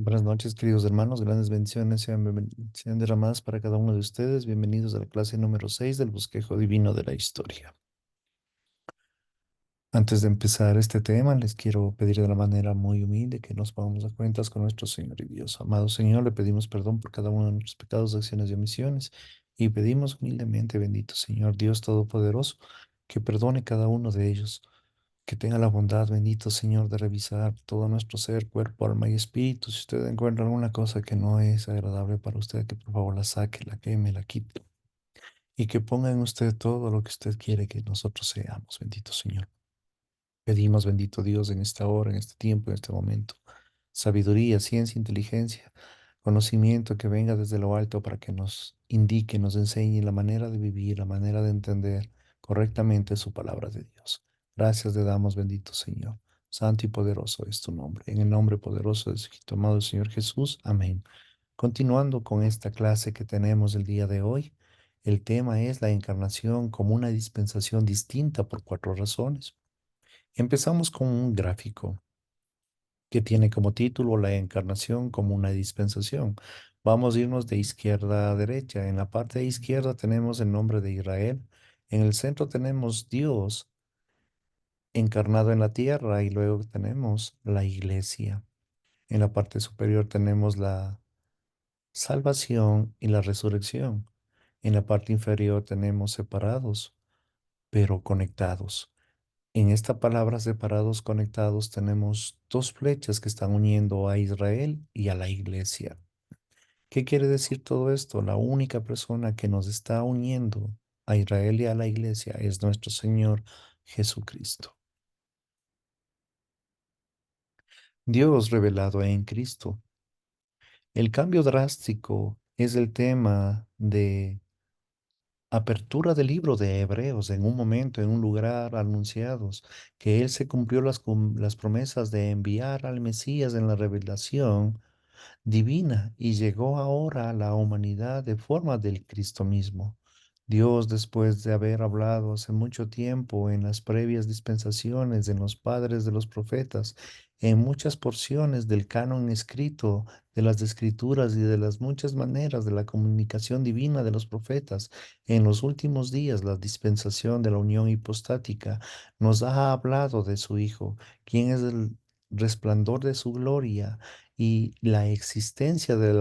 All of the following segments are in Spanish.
Buenas noches, queridos hermanos. Grandes bendiciones sean derramadas para cada uno de ustedes. Bienvenidos a la clase número 6 del bosquejo divino de la historia. Antes de empezar este tema, les quiero pedir de la manera muy humilde que nos pongamos a cuentas con nuestro Señor y Dios. Amado Señor, le pedimos perdón por cada uno de nuestros pecados, acciones y omisiones y pedimos humildemente, bendito Señor Dios Todopoderoso, que perdone cada uno de ellos. Que tenga la bondad, bendito Señor, de revisar todo nuestro ser, cuerpo, alma y espíritu. Si usted encuentra alguna cosa que no es agradable para usted, que por favor la saque, la queme, la quite. Y que ponga en usted todo lo que usted quiere que nosotros seamos, bendito Señor. Pedimos, bendito Dios, en esta hora, en este tiempo, en este momento, sabiduría, ciencia, inteligencia, conocimiento que venga desde lo alto para que nos indique, nos enseñe la manera de vivir, la manera de entender correctamente su palabra de Dios. Gracias le damos, bendito Señor. Santo y poderoso es tu nombre. En el nombre poderoso de tu amado Señor Jesús. Amén. Continuando con esta clase que tenemos el día de hoy, el tema es la encarnación como una dispensación distinta por cuatro razones. Empezamos con un gráfico que tiene como título La encarnación como una dispensación. Vamos a irnos de izquierda a derecha. En la parte de izquierda tenemos el nombre de Israel. En el centro tenemos Dios encarnado en la tierra y luego tenemos la iglesia. En la parte superior tenemos la salvación y la resurrección. En la parte inferior tenemos separados, pero conectados. En esta palabra separados, conectados, tenemos dos flechas que están uniendo a Israel y a la iglesia. ¿Qué quiere decir todo esto? La única persona que nos está uniendo a Israel y a la iglesia es nuestro Señor Jesucristo. Dios revelado en Cristo. El cambio drástico es el tema de apertura del libro de Hebreos en un momento, en un lugar anunciados, que Él se cumplió las promesas de enviar al Mesías en la revelación divina y llegó ahora a la humanidad de forma del Cristo mismo. Dios, después de haber hablado hace mucho tiempo en las previas dispensaciones, en los padres de los profetas, en muchas porciones del canon escrito, de las escrituras y de las muchas maneras de la comunicación divina de los profetas, en los últimos días, la dispensación de la unión hipostática nos ha hablado de su Hijo, quien es el resplandor de su gloria y la existencia de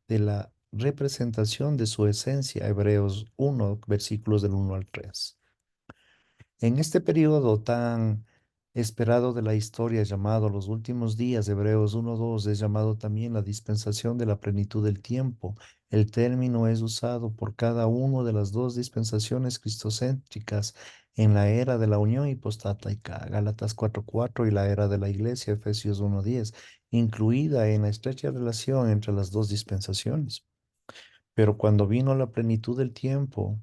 de la representación de su esencia, Hebreos 1, versículos del 1 al 3. En este periodo tan esperado de la historia llamado los últimos días, Hebreos 1:2 es llamado también la dispensación de la plenitud del tiempo. El término es usado por cada una de las dos dispensaciones cristocéntricas en la era de la unión hipostática, Gálatas 4:4 y la era de la iglesia, Efesios 1:10, incluida en la estrecha relación entre las dos dispensaciones. Pero cuando vino la plenitud del tiempo,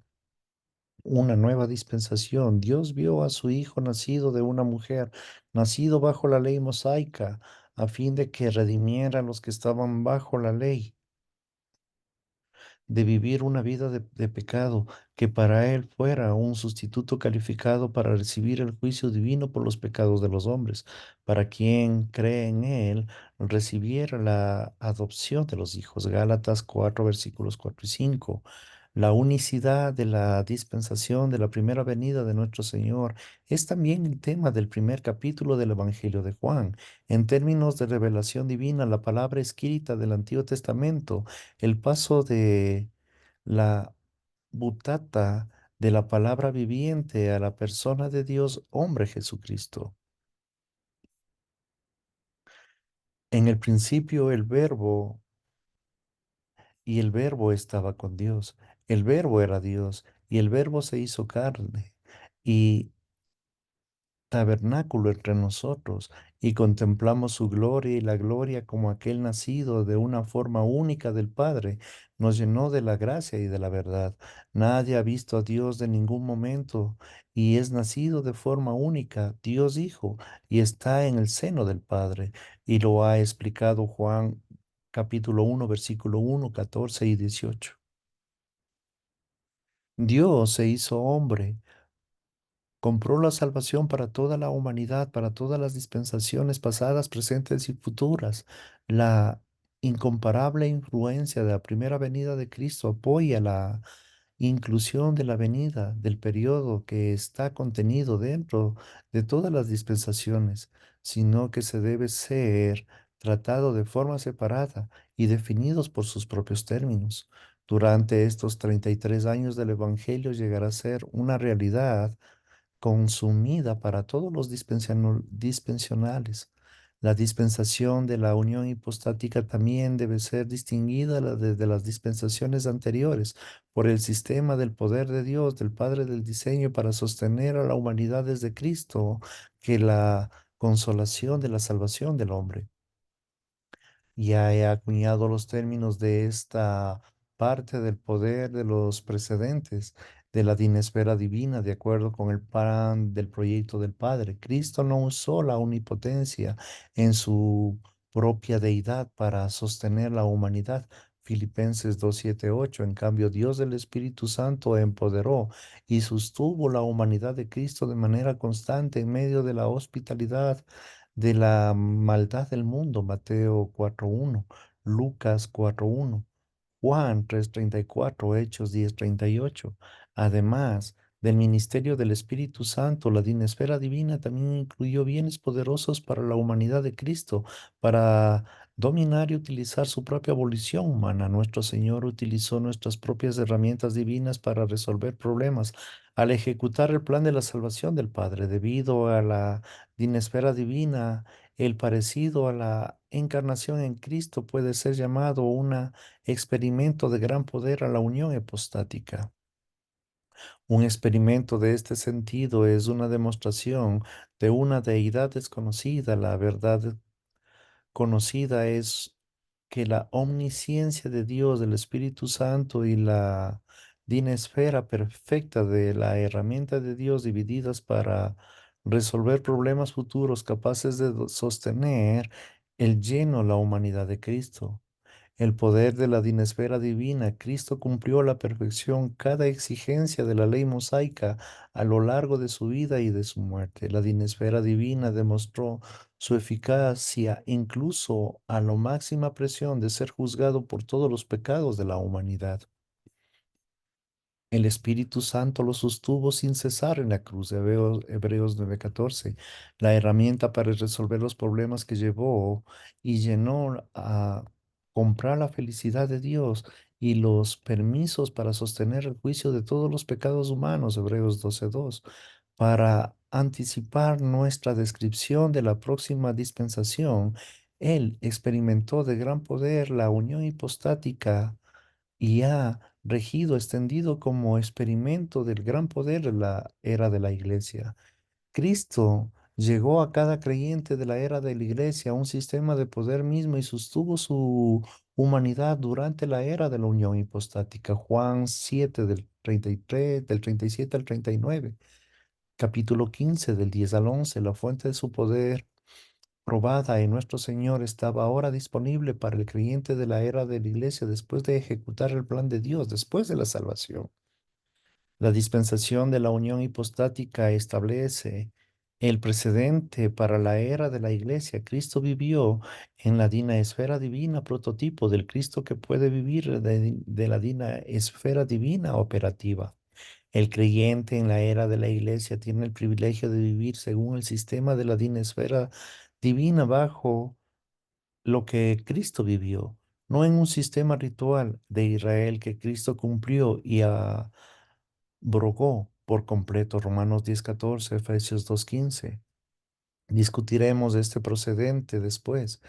una nueva dispensación. Dios vio a su Hijo nacido de una mujer, nacido bajo la ley mosaica, a fin de que redimiera a los que estaban bajo la ley de vivir una vida de pecado, que para él fuera un sustituto calificado para recibir el juicio divino por los pecados de los hombres, para quien cree en él recibiera la adopción de los hijos. Gálatas 4, versículos 4 y 5. La unicidad de la dispensación de la primera venida de nuestro Señor es también el tema del primer capítulo del Evangelio de Juan. En términos de revelación divina, la palabra escrita del Antiguo Testamento, el paso de la butata de la palabra viviente a la persona de Dios, hombre Jesucristo. En el principio el verbo y el verbo estaba con Dios. El verbo era Dios y el verbo se hizo carne y tabernáculo entre nosotros y contemplamos su gloria y la gloria como aquel nacido de una forma única del Padre, nos llenó de la gracia y de la verdad. Nadie ha visto a Dios de ningún momento y es nacido de forma única, Dios Hijo, y está en el seno del Padre. Y lo ha explicado Juan capítulo 1, versículo 1, 14 y 18. Dios se hizo hombre Compró la salvación para toda la humanidad, para todas las dispensaciones pasadas, presentes y futuras. La incomparable influencia de la primera venida de Cristo apoya la inclusión de la venida del periodo que está contenido dentro de todas las dispensaciones, sino que se debe ser tratado de forma separada y definidos por sus propios términos. Durante estos 33 años del Evangelio llegará a ser una realidad consumida para todos los dispensionales. La dispensación de la unión hipostática también debe ser distinguida de las dispensaciones anteriores por el sistema del poder de Dios, del Padre del diseño para sostener a la humanidad desde Cristo, que la consolación de la salvación del hombre. Ya he acuñado los términos de esta parte del poder de los precedentes de la dinesfera divina de acuerdo con el plan del proyecto del Padre. Cristo no usó la omnipotencia en su propia deidad para sostener la humanidad. Filipenses 2, 7, 8. En cambio, Dios del Espíritu Santo empoderó y sostuvo la humanidad de Cristo de manera constante en medio de la hospitalidad de la maldad del mundo, Mateo 4:1, Lucas 4:1, Juan 3:34, Hechos 10:38. Además del ministerio del Espíritu Santo, la dinesfera divina también incluyó bienes poderosos para la humanidad de Cristo, para dominar y utilizar su propia abolición humana. Nuestro Señor utilizó nuestras propias herramientas divinas para resolver problemas al ejecutar el plan de la salvación del Padre. Debido a la dinesfera divina, el parecido a la encarnación en Cristo puede ser llamado una experimento de gran poder a la unión hipostática. Un experimento de este sentido es una demostración de una deidad desconocida. La verdad conocida es que la omnisciencia de Dios, del Espíritu Santo y la dinesfera perfecta de la herramienta de Dios divididas para resolver problemas futuros capaces de sostener el lleno la humanidad de Cristo. El poder de la dinesfera divina, Cristo cumplió a la perfección cada exigencia de la ley mosaica a lo largo de su vida y de su muerte. La dinesfera divina demostró su eficacia incluso a la máxima presión de ser juzgado por todos los pecados de la humanidad. El Espíritu Santo lo sostuvo sin cesar en la cruz, Hebreos 9:14, la herramienta para resolver los problemas que llevó y llenó a comprar la felicidad de Dios y los permisos para sostener el juicio de todos los pecados humanos, Hebreos 12:2, para anticipar nuestra descripción de la próxima dispensación. Él experimentó de gran poder la unión hipostática y ha regido, extendido como experimento del gran poder de la era de la iglesia. Cristo llegó a cada creyente de la era de la iglesia un sistema de poder mismo y sostuvo su humanidad durante la era de la unión hipostática. Juan 7 del 33, del 37 al 39, capítulo 15 del 10 al 11, la fuente de su poder probada en nuestro Señor estaba ahora disponible para el creyente de la era de la iglesia después de ejecutar el plan de Dios, después de la salvación. La dispensación de la unión hipostática establece el precedente para la era de la iglesia. Cristo vivió en la esfera divina, prototipo del Cristo que puede vivir de la esfera divina operativa. El creyente en la era de la iglesia tiene el privilegio de vivir según el sistema de la esfera divina bajo lo que Cristo vivió, no en un sistema ritual de Israel que Cristo cumplió y abrogó por completo. Romanos 10:14, Efesios 2:15. Discutiremos este procedente después.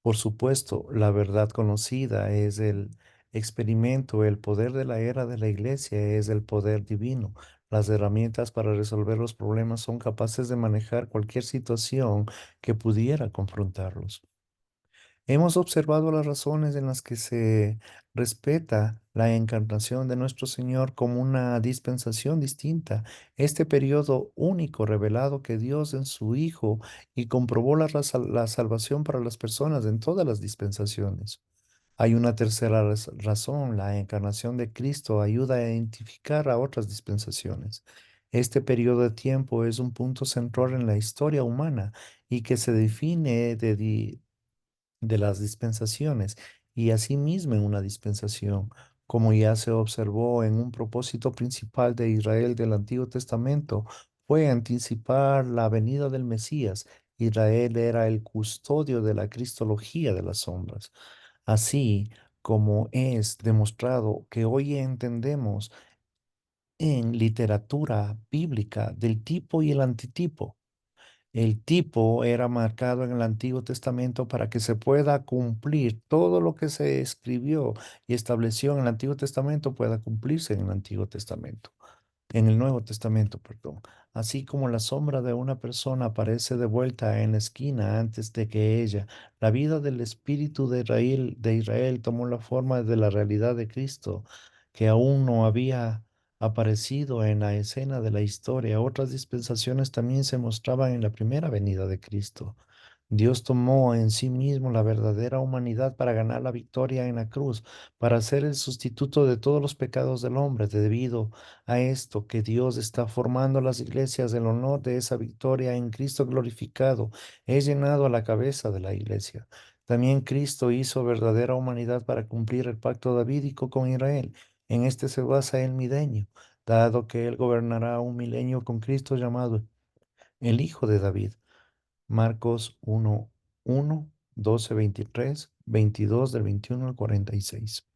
Por supuesto, la verdad conocida es el experimento, el poder de la era de la iglesia es el poder divino. Las herramientas para resolver los problemas son capaces de manejar cualquier situación que pudiera confrontarlos. Hemos observado las razones en las que se respeta la encarnación de nuestro Señor como una dispensación distinta, este periodo único revelado que Dios en su Hijo y comprobó la salvación para las personas en todas las dispensaciones. Hay una tercera razón, la encarnación de Cristo ayuda a identificar a otras dispensaciones. Este periodo de tiempo es un punto central en la historia humana y que se define de las dispensaciones y asimismo en una dispensación, como ya se observó en un propósito principal de Israel del Antiguo Testamento, fue anticipar la venida del Mesías. Israel era el custodio de la cristología de las sombras, así como es demostrado que hoy entendemos en literatura bíblica del tipo y el antitipo. El tipo era marcado en el Antiguo Testamento para que se pueda cumplir todo lo que se escribió y estableció en el Antiguo Testamento pueda cumplirse en el Antiguo Testamento, en el Nuevo Testamento, perdón. Así como la sombra de una persona aparece de vuelta en la esquina antes de que ella, la vida del espíritu de Israel tomó la forma de la realidad de Cristo, que aún no había aparecido en la escena de la historia. Otras dispensaciones también se mostraban en la primera venida de Cristo. Dios tomó en sí mismo la verdadera humanidad para ganar la victoria en la cruz, para ser el sustituto de todos los pecados del hombre. Debido a esto que Dios está formando las iglesias, el honor de esa victoria en Cristo glorificado es llenado a la cabeza de la iglesia. También Cristo hizo verdadera humanidad para cumplir el pacto davídico con Israel. En este se basa el milenio, dado que él gobernará un milenio con Cristo llamado el Hijo de David. Marcos 1, 12, 23, 22 del 21 al 46.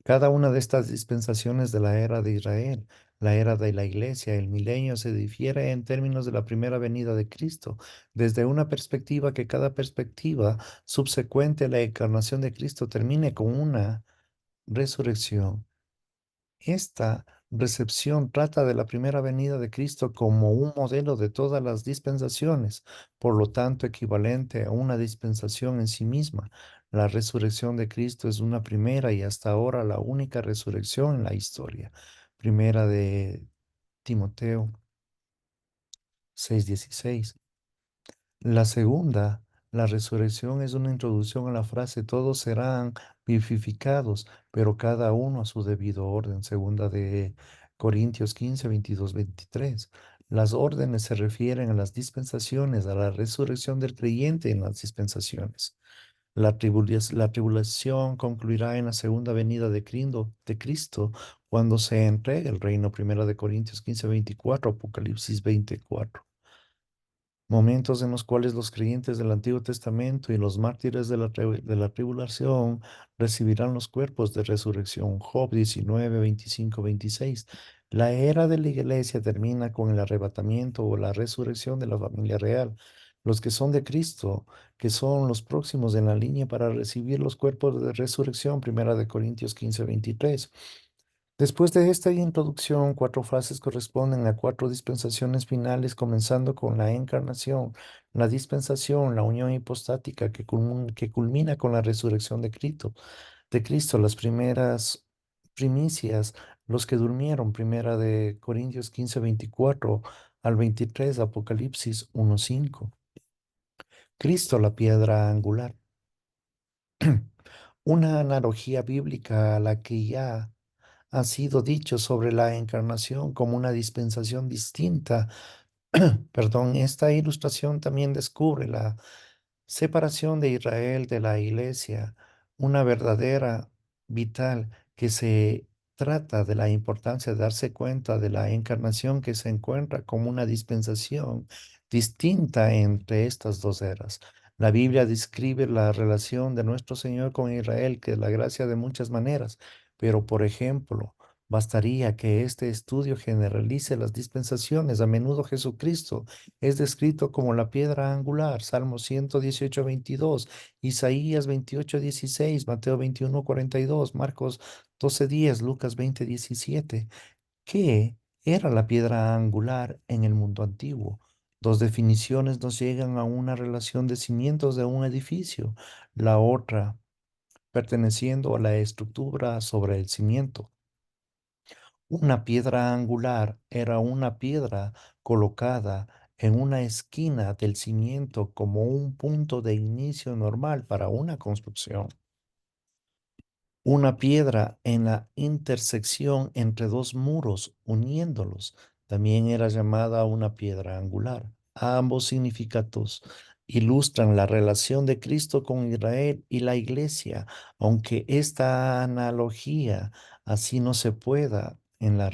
Cada una de estas dispensaciones de la era de Israel, la era de la iglesia, el milenio, se difiere en términos de la primera venida de Cristo, desde una perspectiva que cada perspectiva subsecuente a la encarnación de Cristo termine con una resurrección. Esta recepción trata de la primera venida de Cristo como un modelo de todas las dispensaciones, por lo tanto equivalente a una dispensación en sí misma. La resurrección de Cristo es una primera y hasta ahora la única resurrección en la historia. Primera de Timoteo 6:16. La segunda, la resurrección, es una introducción a la frase todos serán vivificados, pero cada uno a su debido orden. Segunda de Corintios 15, 22, 23. Las órdenes se refieren a las dispensaciones, a la resurrección del creyente en las dispensaciones. La tribulación concluirá en la segunda venida de Cristo cuando se entregue el reino. Primera de Corintios 15, 24, Apocalipsis 24. Momentos en los cuales los creyentes del Antiguo Testamento y los mártires de la tribulación recibirán los cuerpos de resurrección. Job 19, 25, 26. La era de la iglesia termina con el arrebatamiento o la resurrección de la familia real. Los que son de Cristo, que son los próximos en la línea para recibir los cuerpos de resurrección. Primera de Corintios 15, 23. Después de esta introducción, cuatro frases corresponden a cuatro dispensaciones finales, comenzando con la encarnación, la dispensación, la unión hipostática que culmina con la resurrección de Cristo, las primeras primicias, los que durmieron, primera de Corintios 15, 24 al 23, Apocalipsis 1, 5. Cristo, la piedra angular. Una analogía bíblica a la que ya ha sido dicho sobre la encarnación como una dispensación distinta. Perdón, esta ilustración también descubre la separación de Israel de la iglesia, una verdadera vital que se trata de la importancia de darse cuenta de la encarnación que se encuentra como una dispensación distinta entre estas dos eras. La Biblia describe la relación de nuestro Señor con Israel, que es la gracia de muchas maneras, pero por ejemplo, bastaría que este estudio generalice las dispensaciones. A menudo Jesucristo es descrito como la piedra angular, Salmo 118, 22, Isaías 28, 16, Mateo 21, 42, Marcos 12, 10, Lucas 20, 17. ¿Qué era la piedra angular en el mundo antiguo? Dos definiciones nos llegan a una relación de cimientos de un edificio, la otra perteneciendo a la estructura sobre el cimiento. Una piedra angular era una piedra colocada en una esquina del cimiento como un punto de inicio normal para una construcción. una piedra en la intersección entre dos muros, uniéndolos. También era llamada una piedra angular. Ambos significados ilustran la relación de Cristo con Israel y la iglesia, aunque esta analogía así no se pueda en la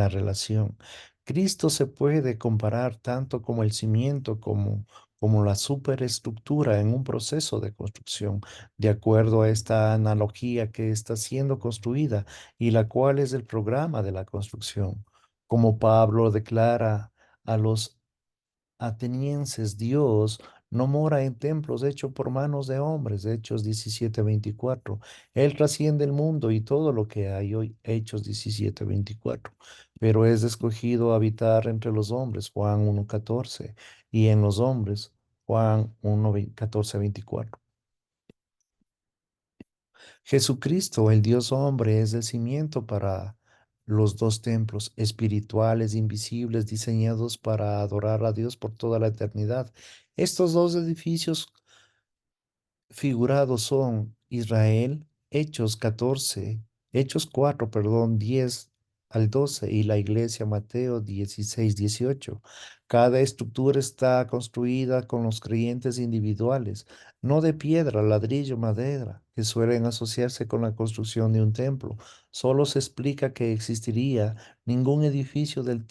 relación. Cristo se puede comparar tanto como el cimiento como la superestructura en un proceso de construcción, de acuerdo a esta analogía que está siendo construida y la cual es el programa de la construcción. Como Pablo declara a los atenienses, Dios no mora en templos hechos por manos de hombres, Hechos 17:24. Él trasciende el mundo y todo lo que hay hoy, Hechos 17:24. Pero es escogido habitar entre los hombres, Juan 1:14, y en los hombres, Juan 1:14-24. Jesucristo, el Dios hombre, es el cimiento para los dos templos espirituales invisibles diseñados para adorar a Dios por toda la eternidad. Estos dos edificios figurados son Israel, Hechos 4, perdón, 10 al 12 y la iglesia, Mateo 16-18. Cada estructura está construida con los creyentes individuales, no de piedra, ladrillo, madera, que suelen asociarse con la construcción de un templo. Solo se explica que existiría ningún edificio del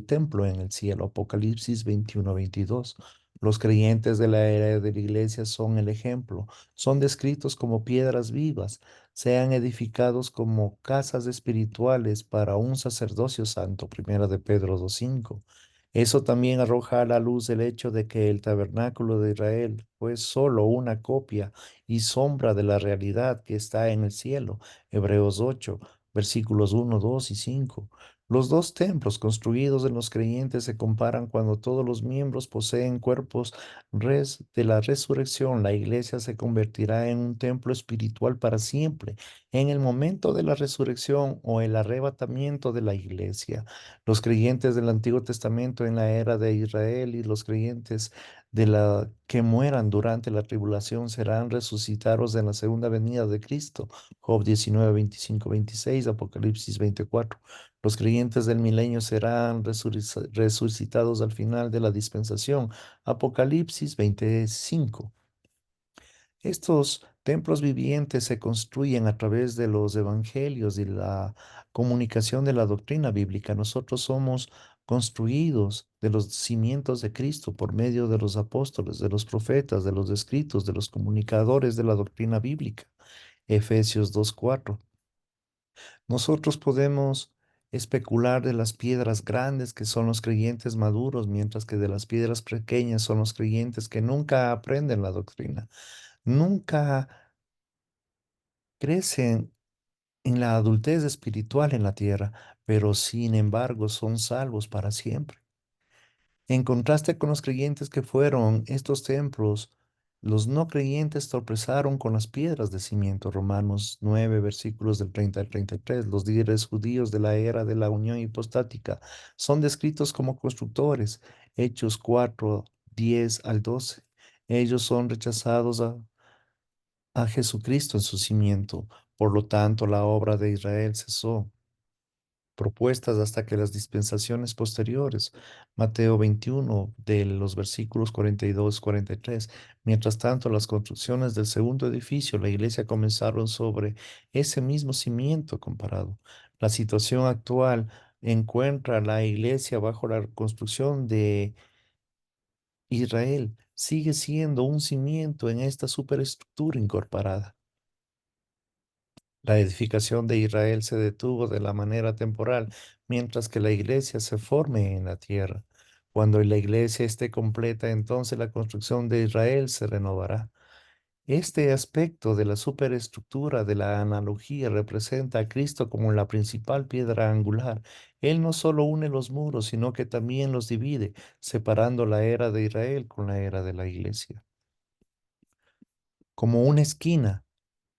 templo en el cielo. Apocalipsis 21-22. Los creyentes de la era de la iglesia son el ejemplo, son descritos como piedras vivas, sean edificados como casas espirituales para un sacerdocio santo, primera de Pedro 2:5. Eso también arroja a la luz el hecho de que el tabernáculo de Israel fue solo una copia y sombra de la realidad que está en el cielo, Hebreos 8, versículos 1, 2 y 5. Los dos templos construidos en los creyentes se comparan cuando todos los miembros poseen cuerpos de la resurrección. La iglesia se convertirá en un templo espiritual para siempre. En el momento de la resurrección o el arrebatamiento de la iglesia, los creyentes del Antiguo Testamento en la era de Israel y los creyentes de la que mueran durante la tribulación serán resucitados en la segunda venida de Cristo. Job 19:25-26, Apocalipsis 24. Los creyentes del milenio serán resucitados al final de la dispensación. Apocalipsis 25. Estos templos vivientes se construyen a través de los evangelios y la comunicación de la doctrina bíblica. Nosotros somos construidos de los cimientos de Cristo por medio de los apóstoles, de los profetas, de los escritos, de los comunicadores de la doctrina bíblica. Efesios 2:4. Nosotros podemos especular de las piedras grandes que son los creyentes maduros, mientras que de las piedras pequeñas son los creyentes que nunca aprenden la doctrina, nunca crecen en la adultez espiritual en la tierra, pero sin embargo son salvos para siempre. En contraste con los creyentes que fueron estos templos, los no creyentes tropezaron con las piedras de cimiento. Romanos 9, versículos del 30 al 33. Los líderes judíos de la era de la unión hipostática son descritos como constructores. Hechos 4, 10 al 12. Ellos son rechazados a Jesucristo en su cimiento. Por lo tanto, la obra de Israel cesó propuestas hasta que las dispensaciones posteriores, Mateo 21, de los versículos 42-43. Mientras tanto, las construcciones del segundo edificio, la iglesia, comenzaron sobre ese mismo cimiento comparado. La situación actual encuentra a la iglesia bajo la construcción de Israel. Sigue siendo un cimiento en esta superestructura incorporada. La edificación de Israel se detuvo de la manera temporal, mientras que la iglesia se forme en la tierra. Cuando la iglesia esté completa, entonces la construcción de Israel se renovará. Este aspecto de la superestructura de la analogía representa a Cristo como la principal piedra angular. Él no solo une los muros, sino que también los divide, separando la era de Israel con la era de la iglesia. Como una esquina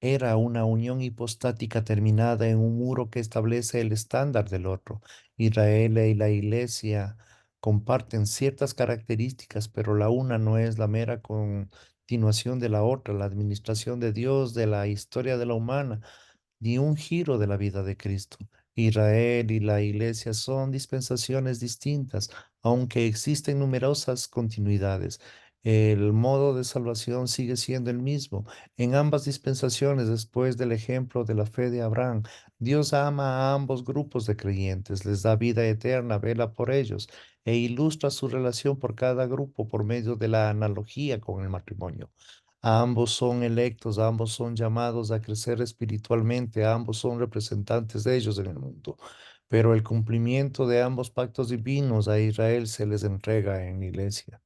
era una unión hipostática terminada en un muro que establece el estándar del otro. Israel y la iglesia comparten ciertas características, pero la una no es la mera continuación de la otra, la administración de Dios, de la historia de la humana, ni un giro de la vida de Cristo. Israel y la Iglesia son dispensaciones distintas, aunque existen numerosas continuidades. El modo de salvación sigue siendo el mismo. En ambas dispensaciones, después del ejemplo de la fe de Abraham, Dios ama a ambos grupos de creyentes, les da vida eterna, vela por ellos e ilustra su relación por cada grupo por medio de la analogía con el matrimonio. Ambos son electos, ambos son llamados a crecer espiritualmente, ambos son representantes de ellos en el mundo. Pero el cumplimiento de ambos pactos divinos a Israel se les entrega en la iglesia.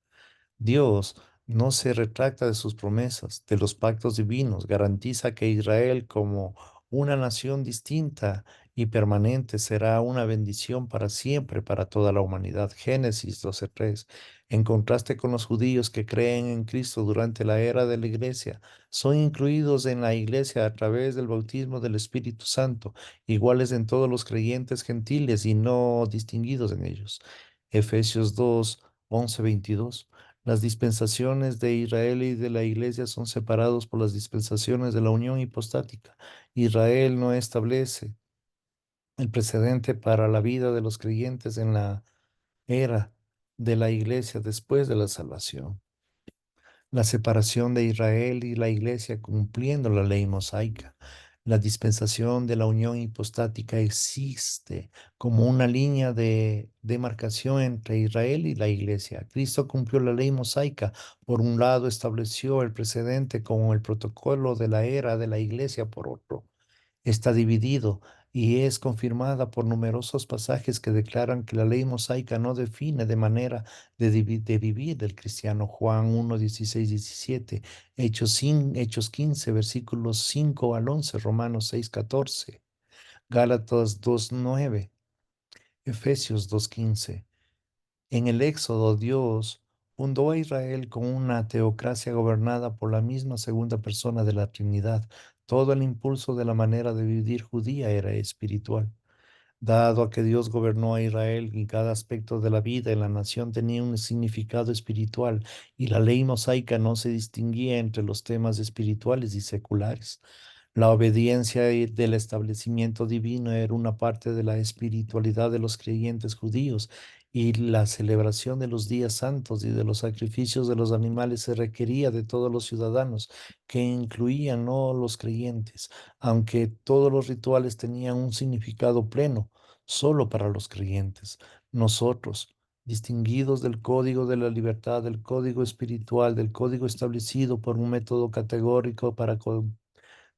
Dios no se retracta de sus promesas, de los pactos divinos, garantiza que Israel como una nación distinta y permanente será una bendición para siempre para toda la humanidad. Génesis 12:3. En contraste con los judíos que creen en Cristo durante la era de la iglesia, son incluidos en la iglesia a través del bautismo del Espíritu Santo, iguales en todos los creyentes gentiles y no distinguidos en ellos. Efesios 2:11-22. Las dispensaciones de Israel y de la Iglesia son separados por las dispensaciones de la unión hipostática. Israel no establece el precedente para la vida de los creyentes en la era de la Iglesia después de la salvación. La separación de Israel y la Iglesia cumpliendo la ley mosaica. La dispensación de la unión hipostática existe como una línea de demarcación entre Israel y la Iglesia. Cristo cumplió la ley mosaica. Por un lado, estableció el precedente con el protocolo de la era de la Iglesia por otro. Está dividido y es confirmada por numerosos pasajes que declaran que la ley mosaica no define de manera de vivir del cristiano. Juan 1:16-17, Hechos 15, versículos 5 al 11, Romanos 6:14, Gálatas 2:9, Efesios 2:15. En el Éxodo, Dios fundó a Israel con una teocracia gobernada por la misma segunda persona de la Trinidad. Todo el impulso de la manera de vivir judía era espiritual. Dado a que Dios gobernó a Israel y cada aspecto de la vida en la nación tenía un significado espiritual y la ley mosaica no se distinguía entre los temas espirituales y seculares. La obediencia del establecimiento divino era una parte de la espiritualidad de los creyentes judíos y la celebración de los días santos y de los sacrificios de los animales se requería de todos los ciudadanos, que incluían no los creyentes, aunque todos los rituales tenían un significado pleno, solo para los creyentes. Nosotros, distinguidos del código de la libertad, del código espiritual, del código establecido por un método categórico para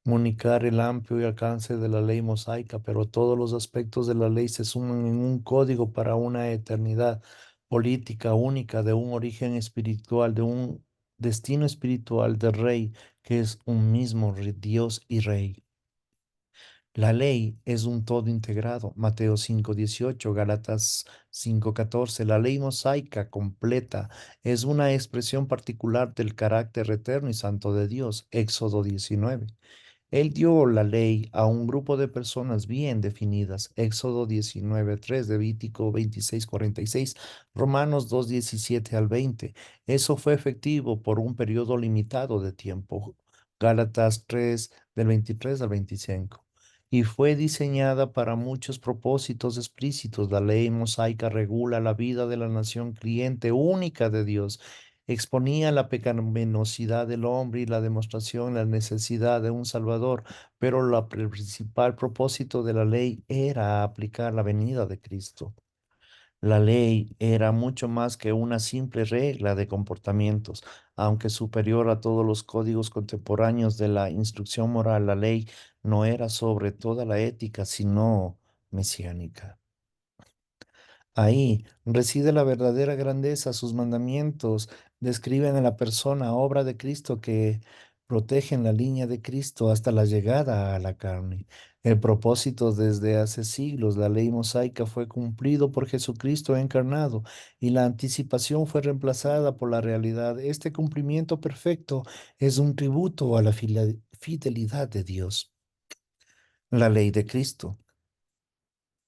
comunicar el amplio alcance de la ley mosaica, pero todos los aspectos de la ley se suman en un código para una eternidad política única, de un origen espiritual, de un destino espiritual de rey, que es un mismo Dios y Rey. La ley es un todo integrado. Mateo 5:18, Gálatas 5:14. La ley mosaica completa es una expresión particular del carácter eterno y santo de Dios. Éxodo 19. Él dio la ley a un grupo de personas bien definidas. Éxodo 19:3, Levítico 26:46, Romanos 2:17-20. Eso fue efectivo por un periodo limitado de tiempo. Gálatas 3, del 23 al 25. Y fue diseñada para muchos propósitos explícitos. La ley mosaica regula la vida de la nación cliente única de Dios, exponía la pecaminosidad del hombre y la demostración de la necesidad de un Salvador, pero el principal propósito de la ley era aplicar la venida de Cristo. La ley era mucho más que una simple regla de comportamientos, aunque superior a todos los códigos contemporáneos de la instrucción moral. La ley no era sobre toda la ética, sino mesiánica. Ahí reside la verdadera grandeza. Sus mandamientos describen a la persona, obra de Cristo, que protegen la línea de Cristo hasta la llegada a la carne. El propósito desde hace siglos, la ley mosaica fue cumplido por Jesucristo encarnado y la anticipación fue reemplazada por la realidad. Este cumplimiento perfecto es un tributo a la fidelidad de Dios. La ley de Cristo.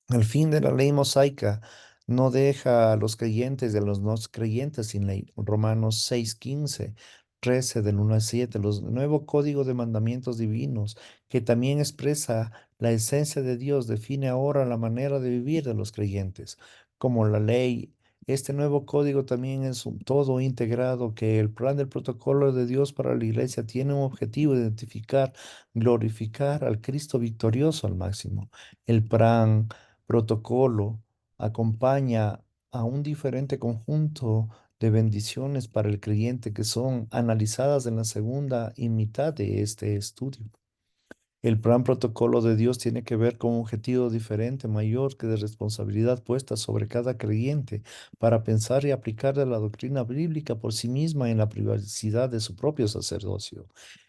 El fin de la ley mosaica no deja a los creyentes de los no creyentes sin ley. Romanos 6:15. 13 del 1 al 7, los nuevo código de mandamientos divinos, que también expresa la esencia de Dios, define ahora la manera de vivir de los creyentes, como la ley. Este nuevo código también es un todo integrado que el plan del protocolo de Dios para la iglesia tiene un objetivo: identificar, glorificar al Cristo victorioso al máximo. El plan protocolo acompaña a un diferente conjunto de bendiciones para el creyente que son analizadas en la segunda y mitad de este estudio. El plan protocolo de Dios tiene que ver con un objetivo diferente, mayor que de responsabilidad puesta sobre cada creyente para pensar y aplicar de la doctrina bíblica por sí misma en la privacidad de su propio sacerdocio.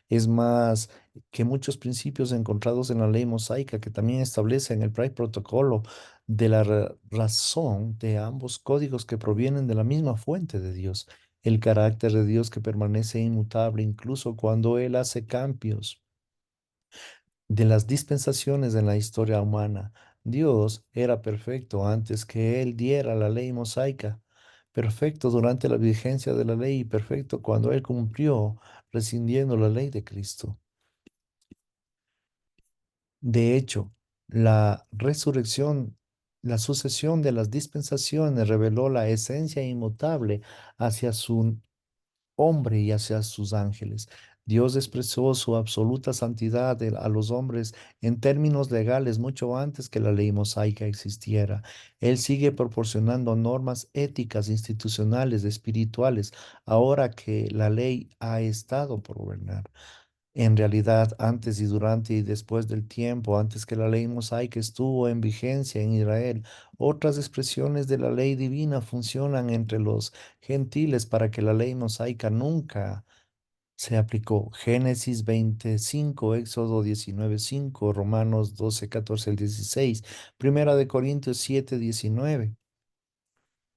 Es más que muchos principios encontrados en la ley mosaica que también establecen el plan protocolo de la razón de ambos códigos que provienen de la misma fuente de Dios, el carácter de Dios que permanece inmutable incluso cuando Él hace cambios de las dispensaciones en la historia humana. Dios era perfecto antes que Él diera la ley mosaica, perfecto durante la vigencia de la ley y perfecto cuando Él cumplió rescindiendo la ley de Cristo. De hecho, la resurrección, la sucesión de las dispensaciones reveló la esencia inmutable hacia su hombre y hacia sus ángeles. Dios expresó su absoluta santidad a los hombres en términos legales mucho antes que la ley mosaica existiera. Él sigue proporcionando normas éticas, institucionales, espirituales, ahora que la ley ha estado por gobernar. En realidad, antes y durante y después del tiempo, antes que la ley mosaica estuvo en vigencia en Israel, otras expresiones de la ley divina funcionan entre los gentiles para que la ley mosaica nunca se aplicó. Génesis 25, Éxodo 19:5, Romanos 12, 14 al 16, Primera de Corintios 7, 19.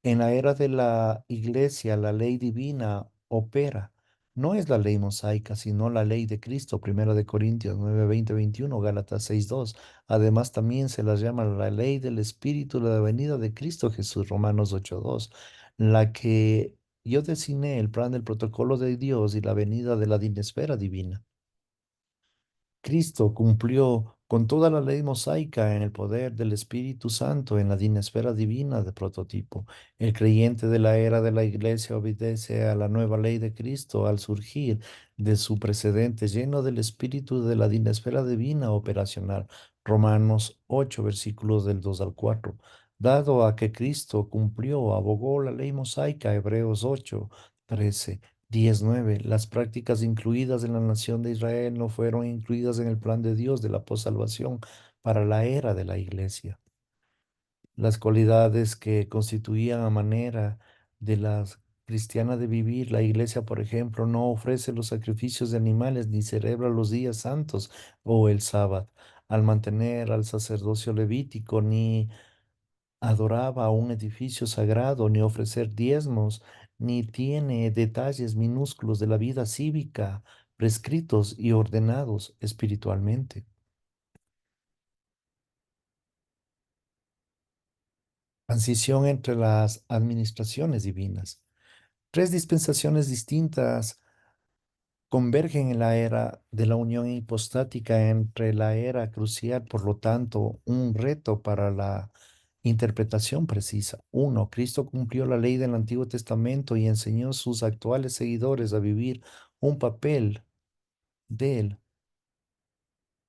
En la era de la iglesia, la ley divina opera. No es la ley mosaica, sino la ley de Cristo. Primero de Corintios 9, 20, 21, Gálatas 6, 2. Además, también se las llama la ley del Espíritu de la venida de Cristo Jesús. Romanos 8, 2. La que yo designé el plan del protocolo de Dios y la venida de la dinesfera divina. Cristo cumplió con toda la ley mosaica en el poder del Espíritu Santo en la dinesfera divina de prototipo. El creyente de la era de la iglesia obedece a la nueva ley de Cristo al surgir de su precedente lleno del Espíritu de la dinesfera divina operacional. Romanos 8, versículos del 2 al 4. Dado a que Cristo cumplió, abogó la ley mosaica, Hebreos 8, 13. 19. Las prácticas incluidas en la nación de Israel no fueron incluidas en el plan de Dios de la salvación para la era de la iglesia. Las cualidades que constituían a manera de la cristiana de vivir, la iglesia, por ejemplo, no ofrece los sacrificios de animales ni celebra los días santos o el sábado. Al mantener al sacerdocio levítico, ni adoraba un edificio sagrado, ni ofrecer diezmos, ni tiene detalles minúsculos de la vida cívica prescritos y ordenados espiritualmente. Transición entre las administraciones divinas. Tres dispensaciones distintas convergen en la era de la unión hipostática entre la era crucial, por lo tanto, un reto para la interpretación precisa. Uno, Cristo cumplió la ley del Antiguo Testamento y enseñó a sus actuales seguidores a vivir un papel de él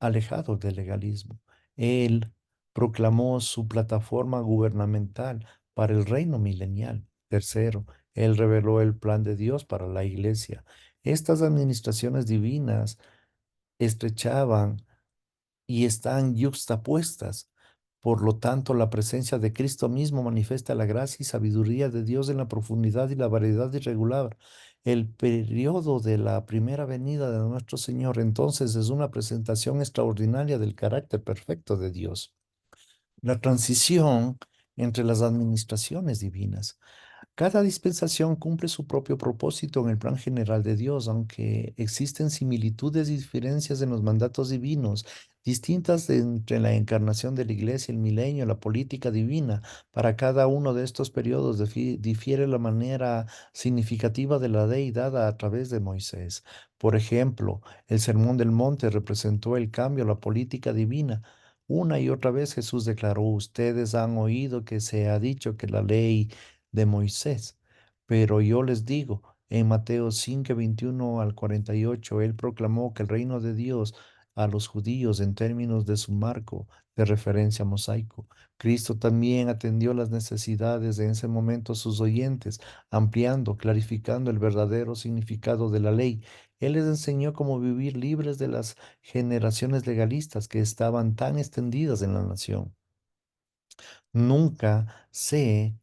alejado del legalismo. Él proclamó su plataforma gubernamental para el reino milenial. Tercero, él reveló el plan de Dios para la iglesia. Estas administraciones divinas estrechaban y están yuxtapuestas. Por lo tanto, la presencia de Cristo mismo manifiesta la gracia y sabiduría de Dios en la profundidad y la variedad irregular. El periodo de la primera venida de nuestro Señor entonces es una presentación extraordinaria del carácter perfecto de Dios. La transición entre las administraciones divinas. Cada dispensación cumple su propio propósito en el plan general de Dios, aunque existen similitudes y diferencias en los mandatos divinos, entre la encarnación de la iglesia, el milenio, la política divina. Para cada uno de estos periodos difiere la manera significativa de la ley dada a través de Moisés. Por ejemplo, el Sermón del Monte representó el cambio a la política divina. Una y otra vez Jesús declaró: ustedes han oído que se ha dicho que la ley de Moisés. Pero yo les digo, en Mateo 5, 21 al 48, él proclamó que el reino de Dios a los judíos en términos de su marco de referencia mosaico. Cristo también atendió las necesidades de en ese momento sus oyentes, ampliando, clarificando el verdadero significado de la ley. Él les enseñó cómo vivir libres de las generaciones legalistas que estaban tan extendidas en la nación. Nunca se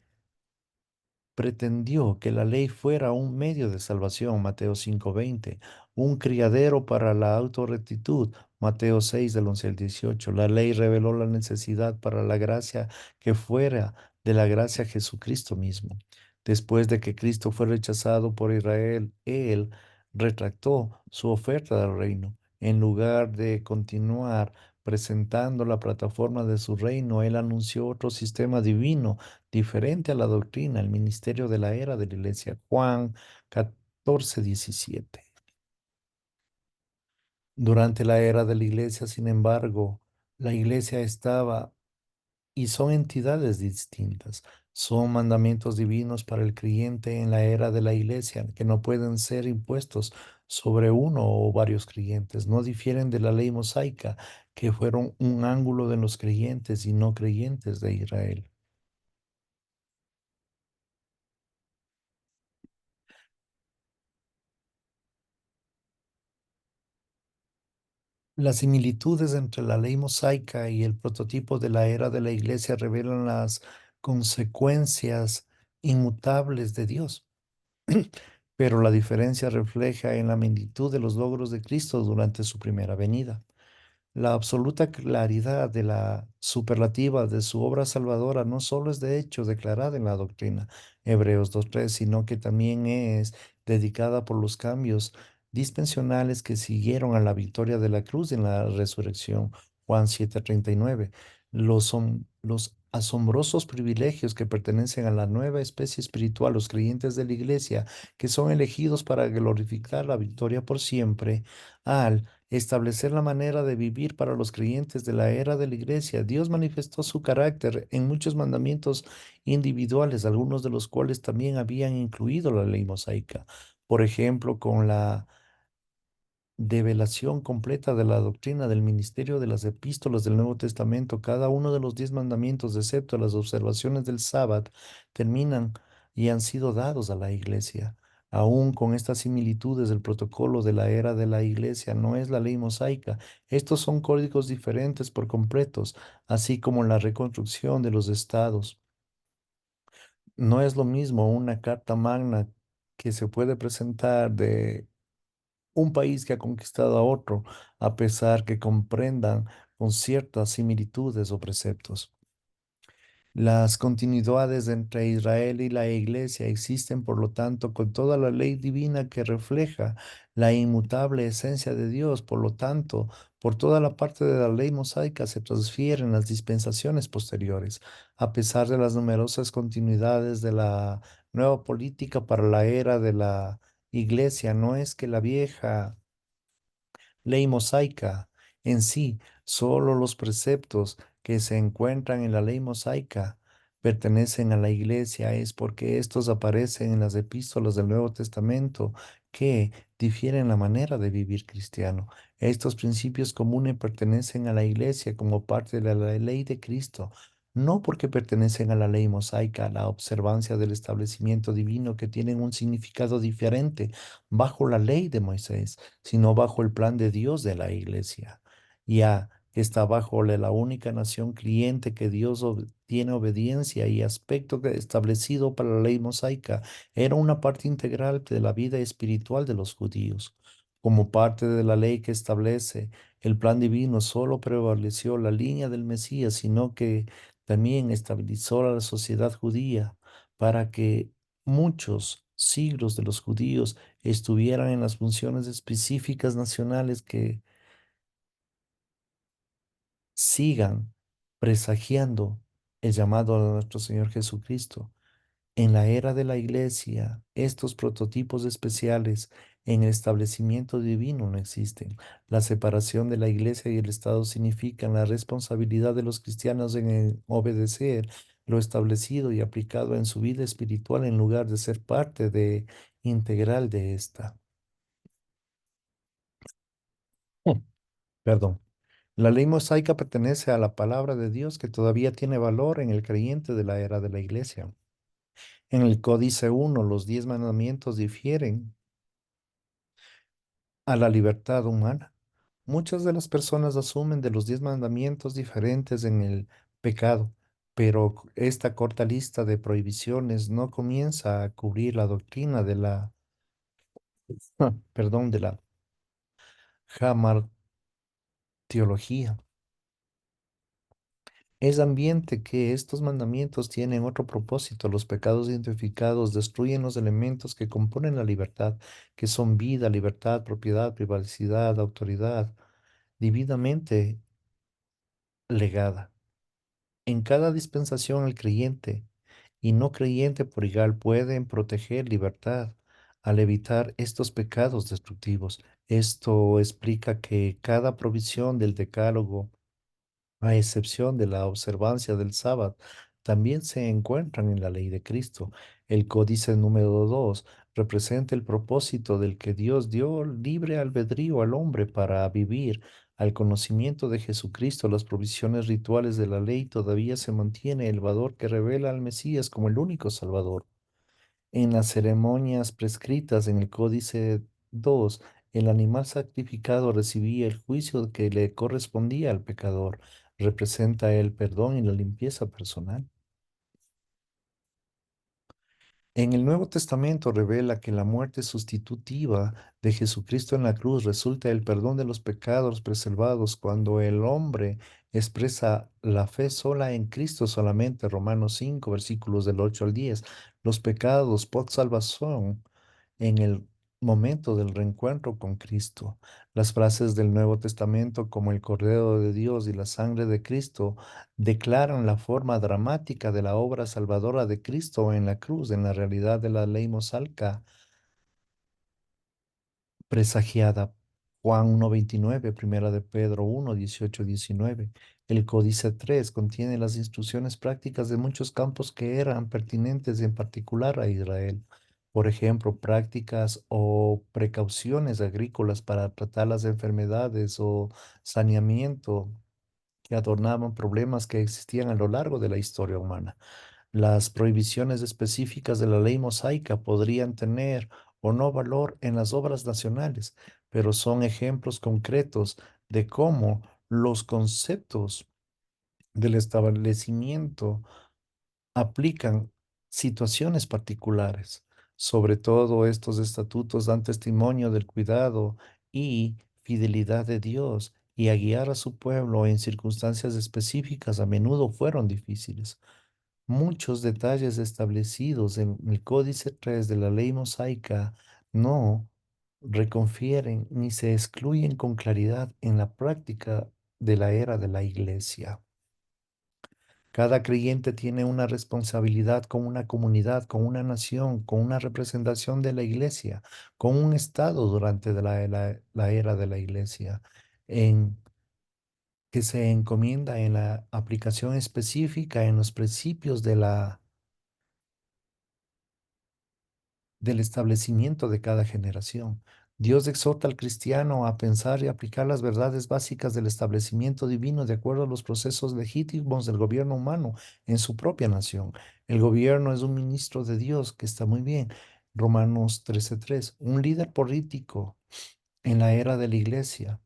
pretendió que la ley fuera un medio de salvación, Mateo 5:20, un criadero para la autorrectitud, Mateo 6 del 11 al 18. La ley reveló la necesidad para la gracia que fuera de la gracia Jesucristo mismo. Después de que Cristo fue rechazado por Israel, él retractó su oferta del reino. En lugar de continuar presentando la plataforma de su reino, él anunció otro sistema divino diferente a la doctrina, el ministerio de la era de la iglesia. Juan 14:17. Durante la era de la iglesia, sin embargo, la iglesia estaba y son entidades distintas. Son mandamientos divinos para el creyente en la era de la iglesia que no pueden ser impuestos sobre uno o varios creyentes. No difieren de la ley mosaica, que fueron un ángulo de los creyentes y no creyentes de Israel. Las similitudes entre la ley mosaica y el prototipo de la era de la iglesia revelan las consecuencias inmutables de Dios, pero la diferencia refleja en la magnitud de los logros de Cristo durante su primera venida. La absoluta claridad de la superlativa de su obra salvadora no solo es de hecho declarada en la doctrina, Hebreos 2:3, sino que también es dedicada por los cambios dispensionales que siguieron a la victoria de la cruz en la resurrección, Juan 7:39. Los asombrosos privilegios que pertenecen a la nueva especie espiritual, los creyentes de la iglesia, que son elegidos para glorificar la victoria por siempre, al establecer la manera de vivir para los creyentes de la era de la iglesia. Dios manifestó su carácter en muchos mandamientos individuales, algunos de los cuales también habían incluido la ley mosaica. Por ejemplo, con la develación completa de la doctrina del ministerio de las epístolas del Nuevo Testamento, cada uno de los 10 mandamientos, excepto las observaciones del sábado, terminan y han sido dados a la iglesia. Aún con estas similitudes, el protocolo de la era de la iglesia no es la ley mosaica. Estos son códigos diferentes por completos, así como la reconstrucción de los estados. No es lo mismo una carta magna que se puede presentar de un país que ha conquistado a otro, a pesar que comprendan con ciertas similitudes o preceptos. Las continuidades entre Israel y la Iglesia existen, por lo tanto, con toda la ley divina que refleja la inmutable esencia de Dios. Por lo tanto, por toda la parte de la ley mosaica se transfieren las dispensaciones posteriores, a pesar de las numerosas continuidades de la nueva política para la era de la Iglesia. No es que la vieja ley mosaica en sí, solo los preceptos que se encuentran en la ley mosaica pertenecen a la iglesia, es porque estos aparecen en las epístolas del Nuevo Testamento que difieren la manera de vivir cristiano. Estos principios comunes pertenecen a la iglesia como parte de la ley de Cristo. No porque pertenecen a la ley mosaica, a la observancia del establecimiento divino que tienen un significado diferente bajo la ley de Moisés, sino bajo el plan de Dios de la iglesia. Ya que está bajo la única nación cliente que Dios tiene obediencia y aspecto establecido para la ley mosaica, era una parte integral de la vida espiritual de los judíos. Como parte de la ley que establece el plan divino, solo prevaleció la línea del Mesías, sino que también estabilizó a la sociedad judía para que muchos siglos de los judíos estuvieran en las funciones específicas nacionales que sigan presagiando el llamado a nuestro Señor Jesucristo. En la era de la iglesia, estos prototipos especiales en el establecimiento divino no existen. La separación de la iglesia y el Estado significan la responsabilidad de los cristianos en obedecer lo establecido y aplicado en su vida espiritual en lugar de ser parte integral de esta. Mm. Perdón. La ley mosaica pertenece a la palabra de Dios que todavía tiene valor en el creyente de la era de la iglesia. En el Códice 1, los 10 mandamientos difieren a la libertad humana. Muchas de las personas asumen de los 10 mandamientos diferentes en el pecado, pero esta corta lista de prohibiciones no comienza a cubrir la doctrina de la, perdón, de la teología. Es ambiente que estos mandamientos tienen otro propósito. Los pecados identificados destruyen los elementos que componen la libertad, que son vida, libertad, propiedad, privacidad, autoridad, divinamente legada. En cada dispensación el creyente y no creyente por igual pueden proteger libertad al evitar estos pecados destructivos. Esto explica que cada provisión del decálogo, a excepción de la observancia del sábado, también se encuentran en la ley de Cristo. El códice número 2 representa el propósito del que Dios dio libre albedrío al hombre para vivir. Al conocimiento de Jesucristo, las provisiones rituales de la ley todavía se mantiene el valor que revela al Mesías como el único Salvador. En las ceremonias prescritas en el Códice 2, el animal sacrificado recibía el juicio que le correspondía al pecador. Representa el perdón y la limpieza personal. En el Nuevo Testamento revela que la muerte sustitutiva de Jesucristo en la cruz resulta el perdón de los pecados preservados cuando el hombre expresa la fe sola en Cristo solamente. Romanos 5, versículos del 8 al 10. Los pecados por salvación en el momento del reencuentro con Cristo. Las frases del Nuevo Testamento como el Cordero de Dios y la sangre de Cristo declaran la forma dramática de la obra salvadora de Cristo en la cruz, en la realidad de la ley mosaica presagiada. Juan 1:29, Primera de Pedro 1:18-19. El Códice 3 contiene las instrucciones prácticas de muchos campos que eran pertinentes en particular a Israel. Por ejemplo, prácticas o precauciones agrícolas para tratar las enfermedades o saneamiento que adornaban problemas que existían a lo largo de la historia humana. Las prohibiciones específicas de la ley mosaica podrían tener o no valor en las obras nacionales, pero son ejemplos concretos de cómo los conceptos del establecimiento aplican situaciones particulares. Sobre todo estos estatutos dan testimonio del cuidado y fidelidad de Dios y a guiar a su pueblo en circunstancias específicas a menudo fueron difíciles. Muchos detalles establecidos en el Códice 3 de la ley mosaica no reconfieren ni se excluyen con claridad en la práctica de la era de la iglesia. Cada creyente tiene una responsabilidad con una comunidad, con una nación, con una representación de la iglesia, con un estado durante la era de la iglesia, en que se encomienda en la aplicación específica en los principios del establecimiento de cada generación. Dios exhorta al cristiano a pensar y aplicar las verdades básicas del establecimiento divino de acuerdo a los procesos legítimos del gobierno humano en su propia nación. El gobierno es un ministro de Dios, que está muy bien. Romanos 13:3. Un líder político en la era de la iglesia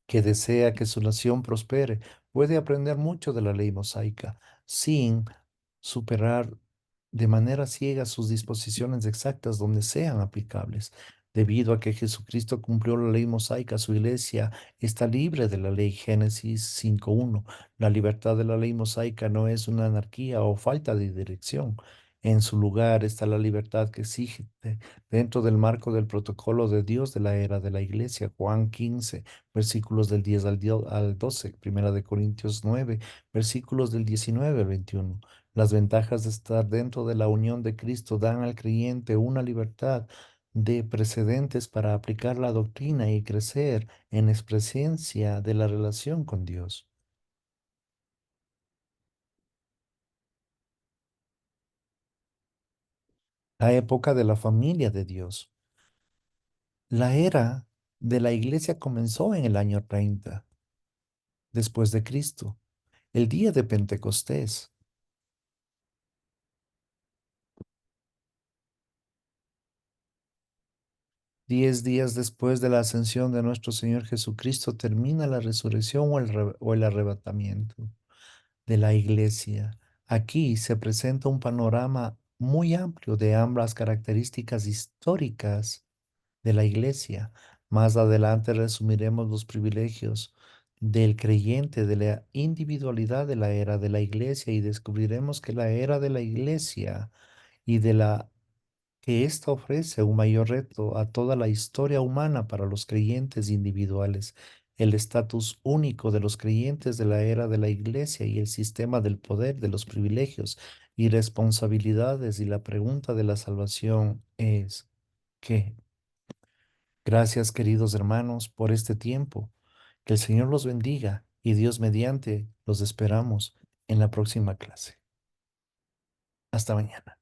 que desea que su nación prospere puede aprender mucho de la ley mosaica sin superar de manera ciega sus disposiciones exactas donde sean aplicables. Debido a que Jesucristo cumplió la ley mosaica, su iglesia está libre de la ley. Génesis 5:1. La libertad de la ley mosaica no es una anarquía o falta de dirección. En su lugar está la libertad que exige dentro del marco del protocolo de Dios de la era de la Iglesia. Juan 15, versículos del 10 al 12, Primera de Corintios 9, versículos del 19 al 21. Las ventajas de estar dentro de la unión de Cristo dan al creyente una libertad de precedentes para aplicar la doctrina y crecer en expresencia de la relación con Dios. La época de la familia de Dios. La era de la iglesia comenzó en el año 30 después de Cristo, el día de Pentecostés. 10 días después de la ascensión de nuestro Señor Jesucristo termina la resurrección o el arrebatamiento de la iglesia. Aquí se presenta un panorama muy amplio de ambas características históricas de la iglesia. Más adelante resumiremos los privilegios del creyente de la individualidad de la era de la iglesia y descubriremos que la era de la iglesia y de la que ésta ofrece un mayor reto a toda la historia humana para los creyentes individuales, el estatus único de los creyentes de la era de la iglesia y el sistema del poder, de los privilegios y responsabilidades. Y la pregunta de la salvación es, ¿qué? Gracias, queridos hermanos, por este tiempo. Que el Señor los bendiga y Dios mediante los esperamos en la próxima clase. Hasta mañana.